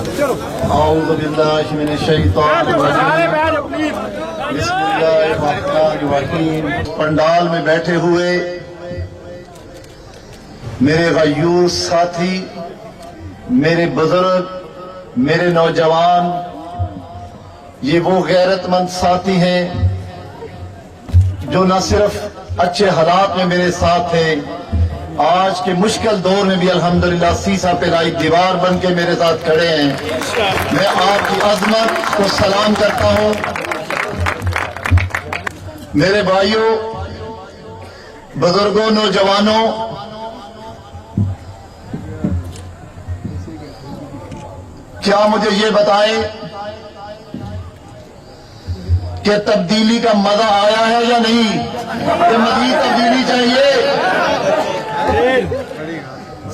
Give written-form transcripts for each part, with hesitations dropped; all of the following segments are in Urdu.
اعوذ باللہ من الشیطان الرجیم بسم اللہ الرحمن الرحیم۔ پنڈال میں بیٹھے ہوئے میرے غیور ساتھی، میرے بزرگ، میرے نوجوان، یہ وہ غیرت مند ساتھی ہیں جو نہ صرف اچھے حالات میں میرے ساتھ تھے، آج کے مشکل دور میں بھی الحمدللہ سیسا پہ لائی دیوار بن کے میرے ساتھ کھڑے ہیں۔ میں آپ کی عظمت کو سلام کرتا ہوں۔ میرے بھائیوں، بزرگوں، نوجوانوں، کیا مجھے یہ بتائیں کہ تبدیلی کا مزہ آیا ہے یا نہیں؟ کہ مزید تبدیلی چاہیے؟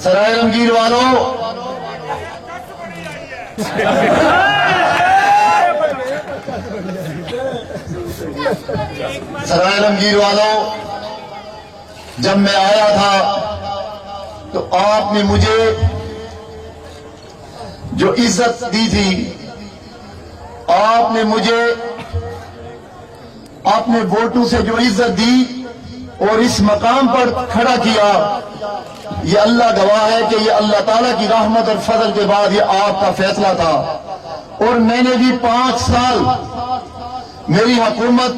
سرائے رنگیر والوں، سرائے رنگیر والوں، جب میں آیا تھا تو آپ نے مجھے جو عزت دی تھی، آپ نے مجھے اپنے ووٹوں سے جو عزت دی اور اس مقام پر کھڑا کیا، یہ اللہ گواہ ہے کہ یہ اللہ تعالیٰ کی رحمت اور فضل کے بعد یہ آپ کا فیصلہ تھا۔ اور میں نے بھی 5 سال میری حکومت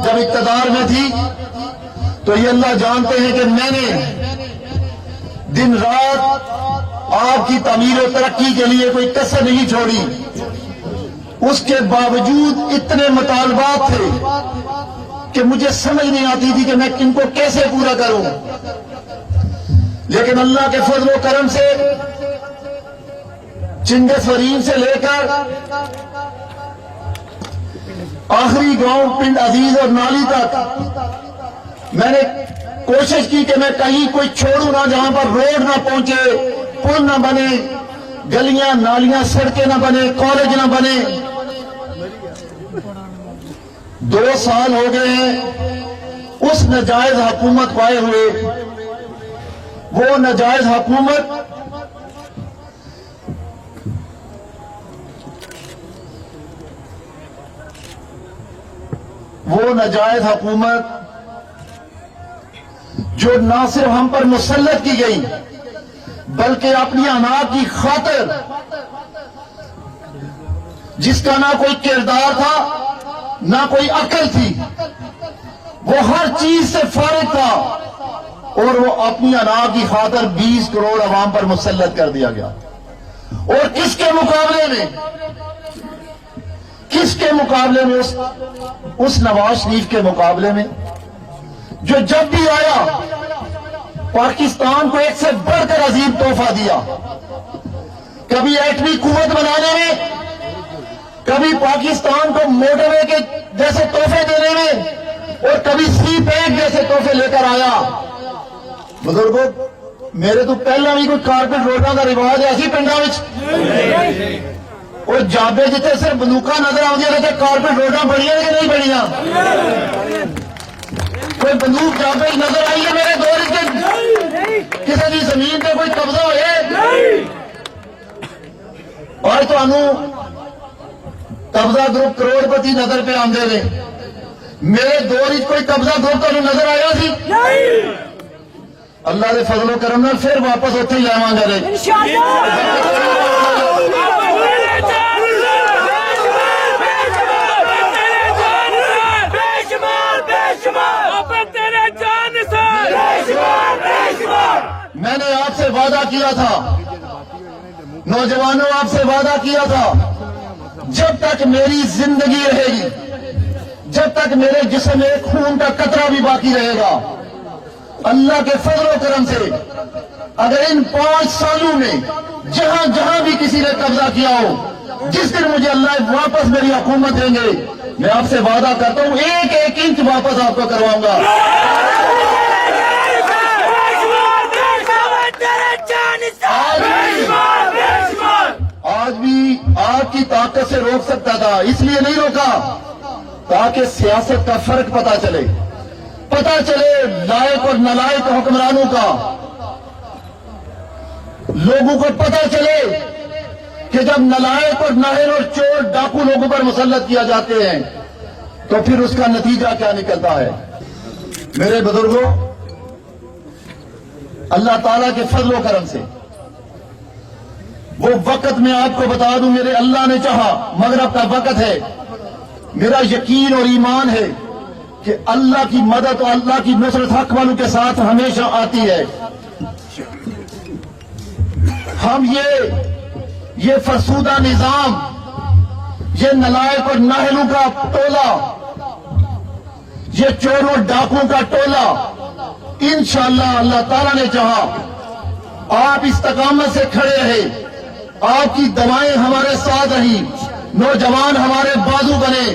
جب اقتدار میں تھی تو یہ اللہ جانتے ہیں کہ میں نے دن رات آپ کی تعمیر و ترقی کے لیے کوئی کسر نہیں چھوڑی۔ اس کے باوجود اتنے مطالبات تھے کہ مجھے سمجھ نہیں آتی تھی کہ میں ان کو کیسے پورا کروں، لیکن اللہ کے فضل و کرم سے چنگسورین سے لے کر آخری گاؤں پنڈ عزیز اور نالی تک میں نے کوشش کی کہ میں کہیں کوئی چھوڑوں نہ جہاں پر روڈ نہ پہنچے، پل نہ بنے، گلیاں نالیاں سڑکیں نہ بنے، کالج نہ بنے۔ 2 سال ہو گئے ہیں اس ناجائز حکومت کو آئے ہوئے۔ وہ ناجائز حکومت جو نہ صرف ہم پر مسلط کی گئی بلکہ اپنی انا کی خاطر، جس کا نہ کوئی کردار تھا نہ کوئی عقل تھی، وہ ہر چیز سے فارغ تھا، اور وہ اپنی انا کی خاطر 20 کروڑ عوام پر مسلط کر دیا گیا۔ اور کس کے مقابلے میں اس نواز شریف کے مقابلے میں جو جب بھی آیا پاکستان کو ایک سے بڑھ کر عظیم تحفہ دیا، کبھی ایٹمی قوت بنانے میں، کبھی پاکستان کو موٹر وے کے جیسے تحفے دینے میں، اور کبھی سی پیک جیسے تحفے لے کر آیا۔ بزرگوں، میرے تو پہلا بھی کوئی کارپیٹ روڈاں کا رواج ہے ایسی پنڈا وچ، اور جابے جتے صرف بندوقاں نظر آؤں رہتے کارپیٹ روڈاں بڑھیاں کہ نہیں بڑھیاں؟ کوئی بندوق جابے نظر آئی ہے میرے دور کے کسی بھی زمین پہ کوئی قبضہ ہوئے؟ اور تو انو قبضہ گروپ کروڑ پتی نظر پہ آندے رہے، میرے دور کوئی قبضہ گروپ تو نظر آیا سی؟ اللہ دے فضل و کرم نال پھر واپس اتھے ہی آواں گے۔ میں نے آپ سے وعدہ کیا تھا، نوجوانوں آپ سے وعدہ کیا تھا، جب تک میری زندگی رہے گی، جب تک میرے جسم میں خون کا قطرہ بھی باقی رہے گا، اللہ کے فضل و کرم سے اگر ان 5 سالوں میں جہاں جہاں بھی کسی نے قبضہ کیا ہو، جس دن مجھے اللہ واپس میری حکومت دیں گے، میں آپ سے وعدہ کرتا ہوں 1 انچ واپس آپ کو کرواؤں گا۔ آج بھی آگ کی طاقت سے روک سکتا تھا، اس لیے نہیں روکا تاکہ سیاست کا فرق پتا چلے لائق اور نالائق حکمرانوں کا، لوگوں کو پتا چلے کہ جب نالائق اور ناہر اور چور ڈاکو لوگوں پر مسلط کیا جاتے ہیں تو پھر اس کا نتیجہ کیا نکلتا ہے؟ میرے بزرگوں، اللہ تعالیٰ کے فضل و کرم سے وہ وقت میں آپ کو بتا دوں، میرے اللہ نے چاہا، مغرب کا وقت ہے، میرا یقین اور ایمان ہے کہ اللہ کی مدد اور اللہ کی نصرت حق والوں کے ساتھ ہمیشہ آتی ہے۔ ہم یہ فرسودہ نظام، یہ نالائق اور نااہلوں کا ٹولہ، یہ چوروں ڈاکوں کا ٹولہ، انشاءاللہ اللہ تعالیٰ نے چاہا آپ استقامت سے کھڑے رہے، آپ کی دعائیں ہمارے ساتھ رہی، نوجوان ہمارے بازو بنے،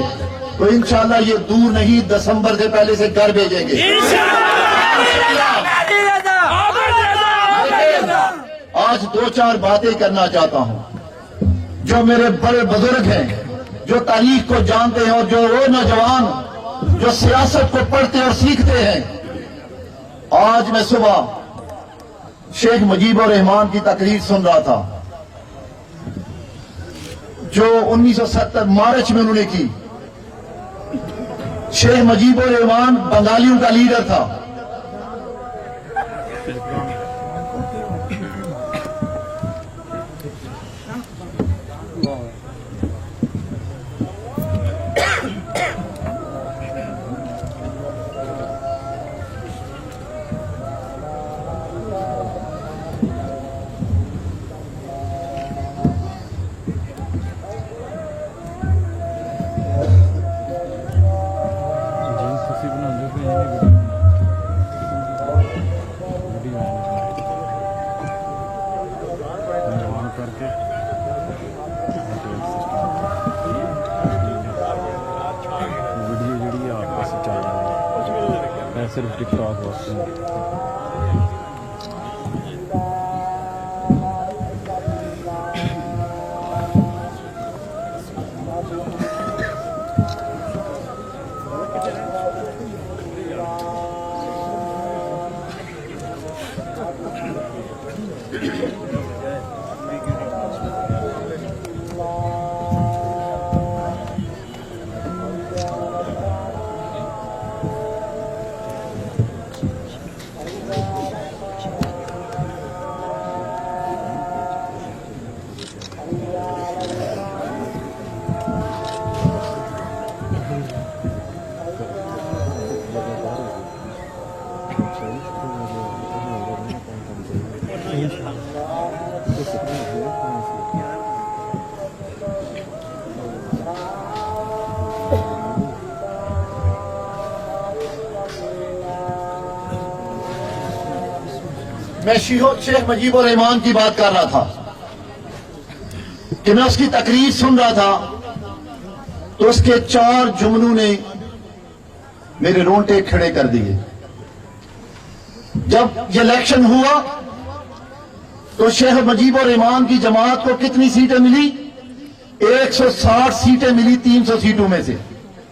تو انشاءاللہ یہ دور نہیں، دسمبر سے پہلے سے گھر بھیجیں گے۔ آج دو چار باتیں کرنا چاہتا ہوں۔ جو میرے بڑے بزرگ ہیں، جو تاریخ کو جانتے ہیں، اور جو وہ نوجوان جو سیاست کو پڑھتے اور سیکھتے ہیں، آج میں صبح شیخ مجیب الرحمان کی تقریر سن رہا تھا جو 1970 مارچ میں انہوں نے کی۔ شیخ مجیب الرحمان بنگالیوں کا لیڈر تھا۔ صرف ٹک ٹاک واسطے میں شیخ مجیب الرحمان کی بات کر رہا تھا کہ میں اس کی تقریر سن رہا تھا تو اس کے 4 جملوں نے میرے رونٹے کھڑے کر دیے۔ جب یہ الیکشن ہوا تو شیخ مجیب الرحمان کی جماعت کو کتنی سیٹیں ملی؟ 160 سیٹیں ملی 300 سیٹوں میں سے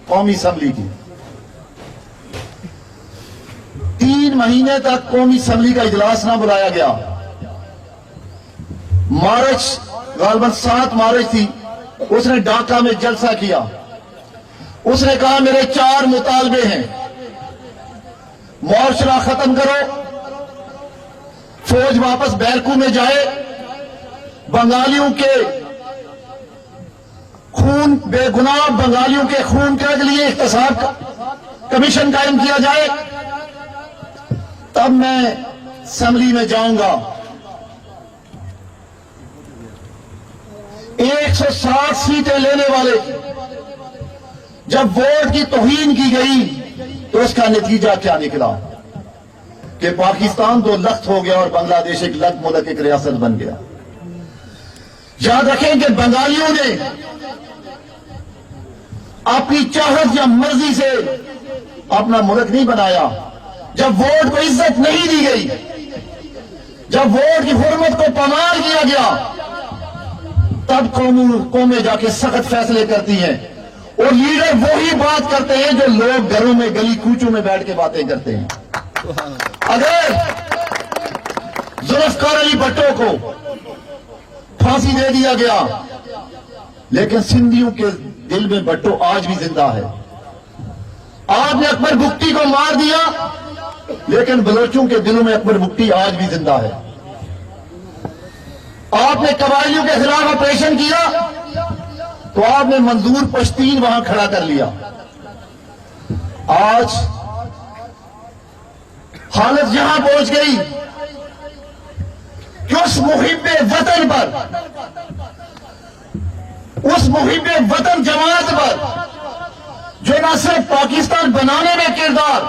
قومی اسمبلی کی۔ 3 مہینے تک قومی اسمبلی کا اجلاس نہ بلایا گیا۔ مارچ غالباً 7 مارچ تھی، اس نے ڈھاکہ میں جلسہ کیا۔ اس نے کہا میرے 4 مطالبے ہیں، معاشرہ ختم کرو، فوج واپس بیرکو میں جائے، بنگالیوں کے خون، بے گناہ بنگالیوں کے خون کے لیے احتساب کمیشن قائم کیا جائے، تب میں اسمبلی میں جاؤں گا۔ 160 سیٹیں لینے والے جب ووٹ کی توہین کی گئی تو اس کا نتیجہ کیا نکلا کہ پاکستان 2 لخت ہو گیا اور بنگلہ دیش ایک لخت ملک، ایک ریاست بن گیا۔ یاد رکھیں کہ بنگالیوں نے اپنی چاہت یا مرضی سے اپنا ملک نہیں بنایا۔ جب ووٹ کو عزت نہیں دی گئی، جب ووٹ کی حرمت کو پامال کیا گیا، تب قومیں جا کے سخت فیصلے کرتی ہیں، اور لیڈر وہی بات کرتے ہیں جو لوگ گھروں میں گلی کوچوں میں بیٹھ کے باتیں کرتے ہیں۔ اگر ذوالفقار علی بھٹو کو پھانسی دے دیا گیا، لیکن سندھیوں کے دل میں بھٹو آج بھی زندہ ہے۔ آپ نے اکبر بگٹی کو مار دیا، لیکن بلوچوں کے دلوں میں اکبر بگٹی آج بھی زندہ ہے۔ آپ نے قبائلیوں کے خلاف آپریشن کیا تو آپ نے منظور پشتین وہاں کھڑا کر لیا۔ آج حالت یہاں پہنچ گئی کہ اس محب وطن پر، اس محب وطن جماعت پر جو نہ صرف پاکستان بنانے میں کردار،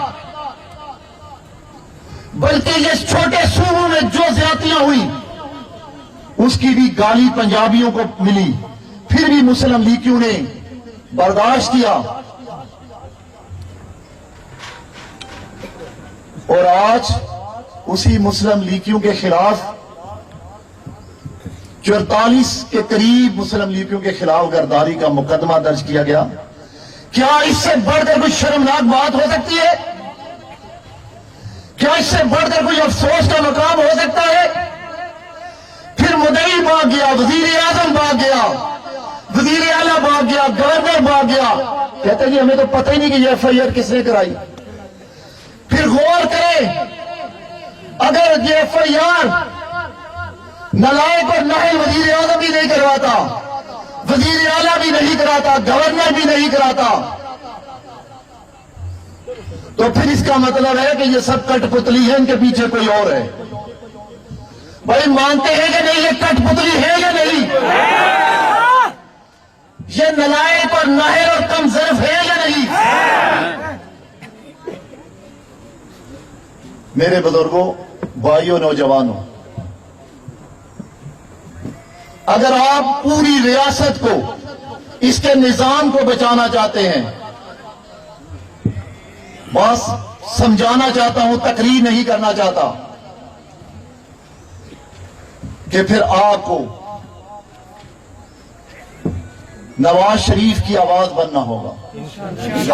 بلکہ یہ چھوٹے صوبوں میں جو زیادتیاں ہوئی اس کی بھی گالی پنجابیوں کو ملی، پھر بھی مسلم لیگیوں نے برداشت کیا، اور آج اسی مسلم لیگیوں کے خلاف 44 کے قریب مسلم لیگیوں کے خلاف غداری کا مقدمہ درج کیا گیا۔ کیا اس سے بڑھ کر کوئی شرمناک بات ہو سکتی ہے؟ کیا اس سے بڑھ کر کوئی افسوس کا مقام ہو سکتا ہے؟ پھر مدعی بھاگ گیا، وزیر اعظم بھاگ گیا، وزیر اعلیٰ بھاگ گیا، گورنر بھاگ گیا، کہتے ہیں جی ہمیں تو پتہ ہی نہیں کہ یہ ایف آئی آر کس نے کرائی۔ پھر غور کریں، اگر یہ ایف آئی آر نالائق اور نااہل وزیر اعظم بھی نہیں کرواتا، وزیر اعلیٰ بھی نہیں کراتا، گورنر بھی نہیں کراتا، تو پھر اس کا مطلب ہے کہ یہ سب کٹ پتلی ہے، ان کے پیچھے کوئی اور ہے۔ بھائی مانتے ہیں کہ نہیں یہ کٹ پتلی ہے یا نہیں؟ یہ نالائق اور نااہل اور کم ظرف ہے یا نہیں؟ میرے بزرگوں، بھائیوں، نوجوانوں، اگر آپ پوری ریاست کو، اس کے نظام کو بچانا چاہتے ہیں، بس سمجھانا چاہتا ہوں، تقریر نہیں کرنا چاہتا، کہ پھر آپ کو نواز شریف کی آواز بننا ہوگا،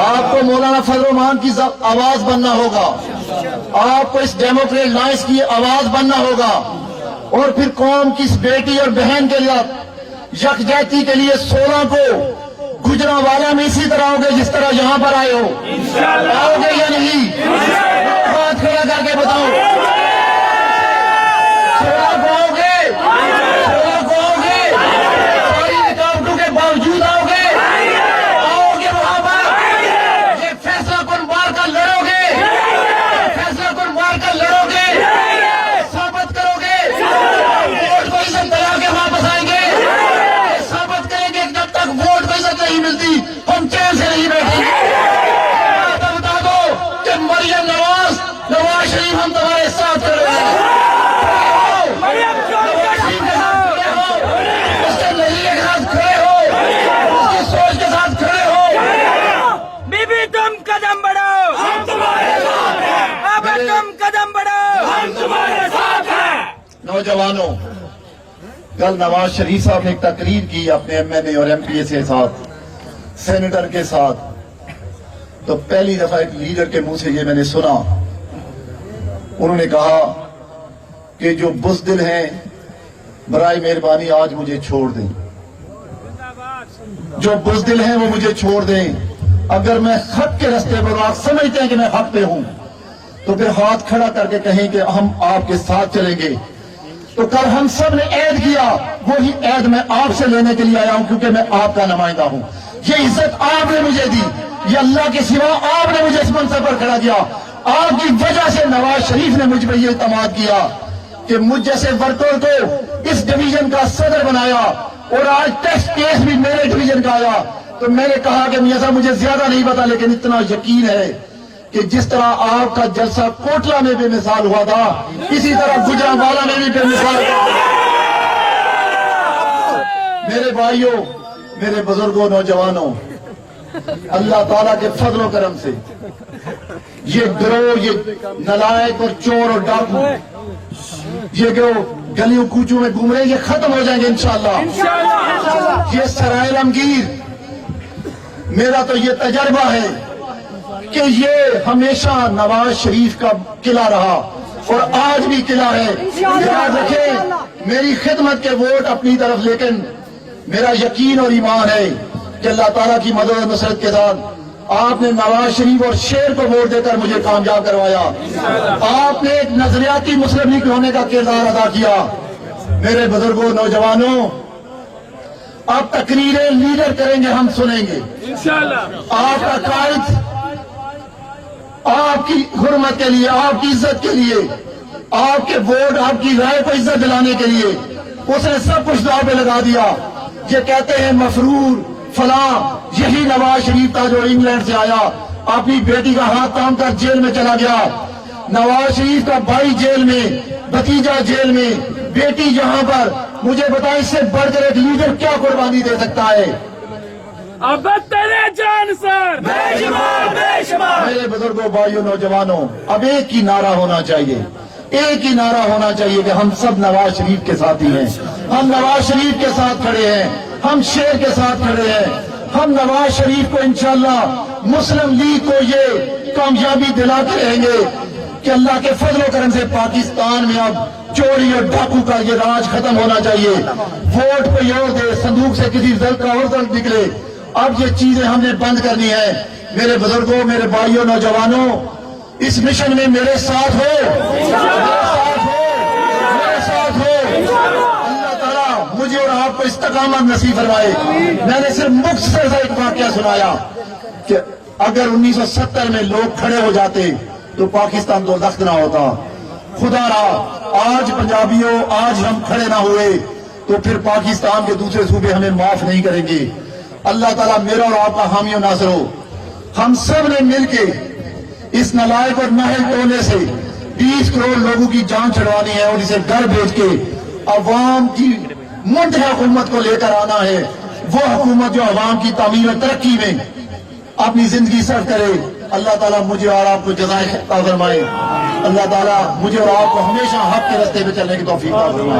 آپ کو مولانا فضل الرحمان کی آواز بننا ہوگا، آپ کو اس ڈیموکریٹ لائنس کی آواز بننا ہوگا، اور پھر قوم کی اس بیٹی اور بہن کے لیے یکجہتی کے لیے 16 کو گجرانوالہ میں اسی طرح آؤ گے جس طرح یہاں پر آئے ہو، آؤ گے یا نہیں؟ ہاتھ کھڑا کر کے بتاؤ، 16 کو آؤ گے؟ 16 کو آؤ گے؟ ساری رکاوٹوں کے باوجود آؤ گے؟ آؤ گے وہاں پر؟ یہ فیصلہ کن مار کر لڑو گے؟ فیصلہ کن مار کر لڑو گے؟ ثابت کرو گے؟ ووٹ کو عزت دلا کے واپس آئیں گے؟ ثابت کریں گے جب تک ووٹ کو عزت نہیں ملتی ہم چین سے نہیں بیٹھیں گے۔ بتا دو کہ مریم نواز شریف ہم تمہارے ساتھ کھڑے ہیں، نواز شریف کے ساتھ کھڑے ہو، اس کے نظریے کے ساتھ کھڑے ہو، اس کی سوچ کے ساتھ کھڑے ہو۔ بی بی تم قدم بڑھاؤ، ہم تمہارے ساتھ ہیں، اب تم قدم بڑھاؤ، ہم تمہارے ساتھ ہیں۔ نوجوانوں، کل نواز شریف صاحب نے ایک تقریر کی اپنے ایم این اے اور ایم پی اے کے ساتھ، سینیٹر کے ساتھ، تو پہلی دفعہ ایک لیڈر کے منہ سے یہ میں نے سنا، انہوں نے کہا کہ جو بزدل ہیں برائے مہربانی آج مجھے چھوڑ دیں، جو بزدل ہیں وہ مجھے چھوڑ دیں، اگر میں حق کے راستے پر، آپ سمجھتے ہیں کہ میں حق پہ ہوں، تو پھر ہاتھ کھڑا کر کے کہیں کہ ہم آپ کے ساتھ چلیں گے۔ تو کل ہم سب نے عہد کیا، وہی عہد میں آپ سے لینے کے لیے آیا ہوں، کیونکہ میں آپ کا نمائندہ ہوں۔ یہ عزت آپ نے مجھے دی، یہ اللہ کے سوا آپ نے مجھے اس منصب پر کھڑا کیا، آپ کی وجہ سے نواز شریف نے مجھ پہ یہ اعتماد کیا کہ مجھ جیسے ورکر کو اس ڈویژن کا صدر بنایا، اور آج ٹیسٹ کیس بھی میرے ڈویژن کا آیا۔ تو میں نے کہا کہ میاں صاحب مجھے زیادہ نہیں پتا، لیکن اتنا یقین ہے کہ جس طرح آپ کا جلسہ کوٹلہ میں بے مثال ہوا تھا، اسی طرح گجرانوالہ میں بھی بے مثال ہوا۔ میرے بھائیوں، میرے بزرگوں، نوجوانوں، اللہ تعالیٰ کے فضل و کرم سے یہ گروہ، یہ نالائق اور چور اور ڈاکو، یہ گروہ گلیوں کوچوں میں گھوم رہے ہیں، یہ ختم ہو جائیں گے انشاءاللہ۔ یہ سرائے علمگیر، میرا تو یہ تجربہ ہے کہ یہ ہمیشہ نواز شریف کا قلعہ رہا، اور آج بھی قلعہ ہے. یاد رکھیں میری خدمت کے ووٹ اپنی طرف، لیکن میرا یقین اور ایمان ہے کہ اللہ تعالیٰ کی مدد و نصرت کے ساتھ آپ نے نواز شریف اور شیر کو ووٹ دے کر مجھے کامیاب کروایا. آپ نے ایک نظریاتی مسلم لیگ ہونے کا کردار ادا کیا. میرے بزرگوں، نوجوانوں، آپ تقریریں لیڈر کریں گے، ہم سنیں گے. آپ کا قائد آپ کی حرمت کے لیے، آپ کی عزت کے لیے، آپ کے ووٹ، آپ کی رائے کو عزت دلانے کے لیے اس نے سب کچھ داؤ پہ لگا دیا. یہ کہتے ہیں مفرور فلاں، یہی نواز شریف تھا جو انگلینڈ سے آیا، اپنی بیٹی کا ہاتھ تھام کر جیل میں چلا گیا. نواز شریف کا بھائی جیل میں، بھتیجا جیل میں، بیٹی یہاں پر. مجھے بتائیں اس سے بڑھ کر ایک لیڈر کیا قربانی دے سکتا ہے؟ اب تیرے جان سر بے شمار بے شمار. میرے بزرگوں، بھائیوں، نوجوانوں، اب ایک ہی نعرہ ہونا چاہیے، ایک ہی نعرہ ہونا چاہیے کہ ہم سب نواز شریف کے ساتھی ہیں. ہم نواز شریف کے ساتھ کھڑے ہیں، ہم شیر کے ساتھ کھڑے ہیں. ہم نواز شریف کو انشاءاللہ مسلم لیگ کو یہ کامیابی دلاتے رہیں گے کہ اللہ کے فضل و کرم سے پاکستان میں اب چوری اور ڈاکو کا یہ راج ختم ہونا چاہیے. ووٹ کوئی اور دے، صندوق سے کسی ضلع کا اور ضلع نکلے. اب یہ چیزیں ہم نے بند کرنی ہے. میرے بزرگوں، میرے بھائیوں، نوجوانوں، اس مشن میں میرے ساتھ ہو، میرے ساتھ ہو. اللہ تعالیٰ مجھے اور آپ کو استقامت نصیب فرمائے. میں نے صرف مختصر سا ایک واقعہ سنایا کہ اگر 1970 میں لوگ کھڑے ہو جاتے تو پاکستان تو لخت نہ ہوتا. خدا را آج پنجابیوں، آج ہم کھڑے نہ ہوئے تو پھر پاکستان کے دوسرے صوبے ہمیں معاف نہیں کریں گے. اللہ تعالیٰ میرا اور آپ کا حامی و ناصر ہو. ہم سب نے مل کے اس نالائق اور نااہل ٹولے سے 20 کروڑ لوگوں کی جان چھڑوانی ہے اور اسے گھر بھیج کے عوام کی منتہا حکومت کو لے کر آنا ہے. وہ حکومت جو عوام کی تعمیر و ترقی میں اپنی زندگی صرف کرے. اللہ تعالیٰ مجھے اور آپ کو جزائے عطا فرمائے. اللہ تعالیٰ مجھے اور آپ کو ہمیشہ حق کے راستے پہ چلنے کی توفیق عطا فرمائے.